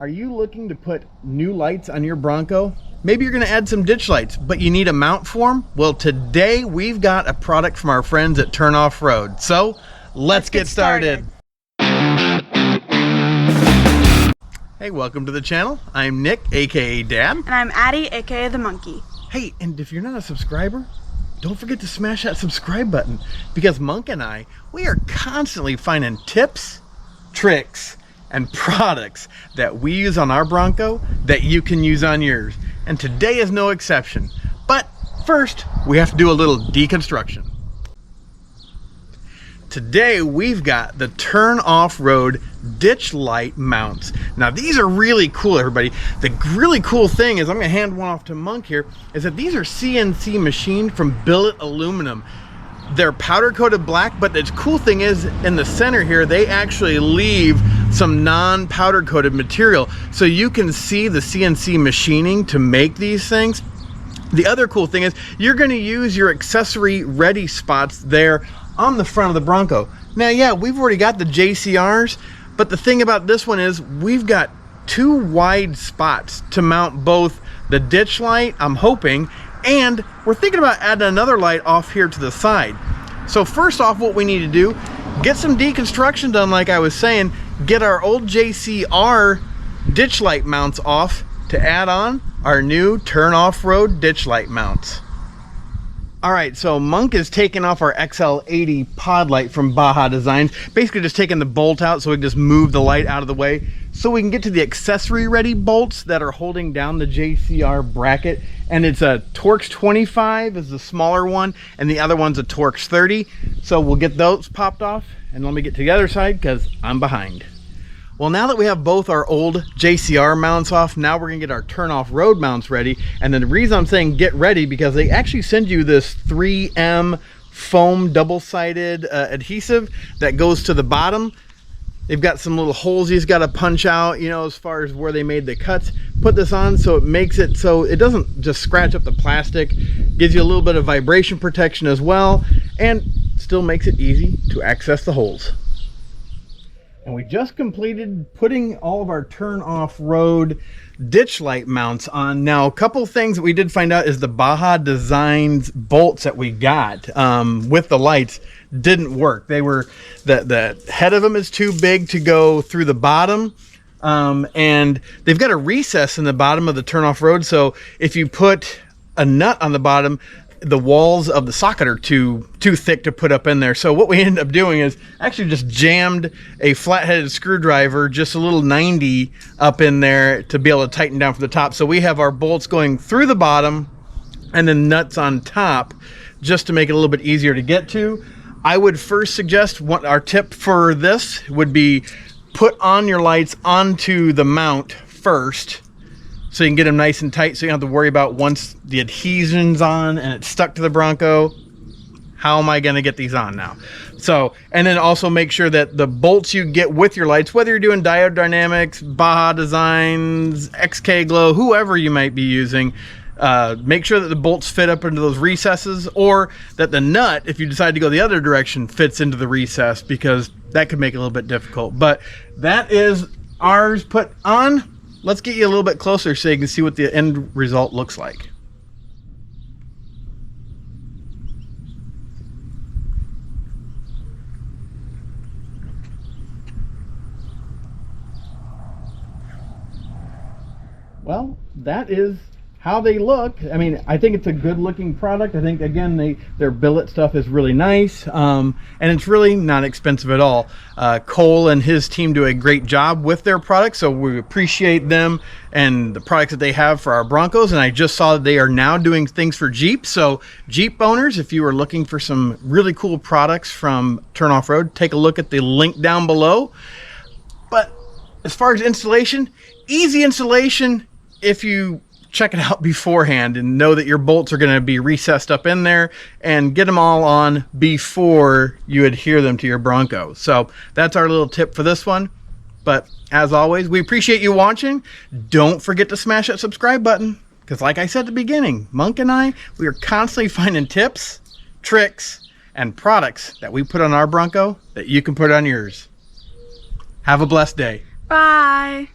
Are you looking to put new lights on your Bronco? Maybe you're going to add some ditch lights, but you need a mount for them? Well, today we've got a product from our friends at Turn Off Road. So let's get started. Hey, welcome to the channel. I'm Nick, aka Dad. And I'm Addie, aka the Monkey. Hey, and if you're not a subscriber, don't forget to smash that subscribe button, because Monk and I, we are constantly finding tips, tricks, and products that we use on our Bronco that you can use on yours. And today is no exception. But first, we have to do a little deconstruction. Today, we've got the Turn Off Road ditch light mounts. Now, these are really cool, everybody. The really cool thing is, I'm gonna hand one off to Monk here, is that these are CNC machined from billet aluminum. They're powder coated black, but the cool thing is, in the center here, they actually leave some non-powder coated material, so you can see the CNC machining to make these things. The other cool thing is, you're gonna use your accessory ready spots there on the front of the Bronco. Now, yeah, we've already got the JCRs, but the thing about this one is, we've got two wide spots to mount both the ditch light, I'm hoping, and we're thinking about adding another light off here to the side. So first off, what we need to do, get some deconstruction done, like I was saying, get our old JCR ditch light mounts off to add on our new Turn Off Road ditch light mounts. All right, so Monk is taking off our XL80 pod light from Baja Designs, basically just taking the bolt out so we can just move the light out of the way so we can get to the Accessory Ready bolts that are holding down the JCR bracket. And it's a Torx 25 is the smaller one, and the other one's a Torx 30. So we'll get those popped off, and let me get to the other side because I'm behind. Well, now that we have both our old JCR mounts off, now we're gonna get our Turn Off Road mounts ready. And then the reason I'm saying get ready, because they actually send you this 3M foam double-sided adhesive that goes to the bottom. They've got some little holes he's got to punch out, you know, as far as where they made the cuts. Put this on so it makes it so it doesn't just scratch up the plastic, gives you a little bit of vibration protection as well, and still makes it easy to access the holes. And we just completed putting all of our Turn Off Road ditch light mounts on. Now, a couple things that we did find out is the Baja Designs bolts that we got with the lights didn't work. They were, the head of them is too big to go through the bottom, and they've got a recess in the bottom of the Turn Off Road, so if you put a nut on the bottom, the walls of the socket are too thick to put up in there. So what we ended up doing is actually just jammed a flat-headed screwdriver, just a little 90 up in there to be able to tighten down from the top. So we have our bolts going through the bottom and then nuts on top, just to make it a little bit easier to get to. I would first suggest, our tip for this would be put on your lights onto the mount first, so you can get them nice and tight, so you don't have to worry about once the adhesion's on and it's stuck to the Bronco, how am I gonna get these on now? So, and then also make sure that the bolts you get with your lights, whether you're doing Diode Dynamics, Baja Designs, XK Glow, whoever you might be using, make sure that the bolts fit up into those recesses, or that the nut, if you decide to go the other direction, fits into the recess, because that could make it a little bit difficult. But that is ours put on. Let's get you a little bit closer so you can see what the end result looks like. Well, that is how they look. I mean, I think it's a good looking product. I think, again, their billet stuff is really nice, and it's really not expensive at all. Cole and his team do a great job with their products, so we appreciate them and the products that they have for our Broncos. And I just saw that they are now doing things for Jeep. So Jeep owners, if you are looking for some really cool products from Turn Off Road, take a look at the link down below. But as far as installation, easy installation if you check it out beforehand and know that your bolts are going to be recessed up in there, and get them all on before you adhere them to your Bronco. So that's our little tip for this one. But as always, we appreciate you watching. Don't forget to smash that subscribe button, because like I said at the beginning, Monk and I, we are constantly finding tips, tricks, and products that we put on our Bronco that you can put on yours. Have a blessed day. Bye.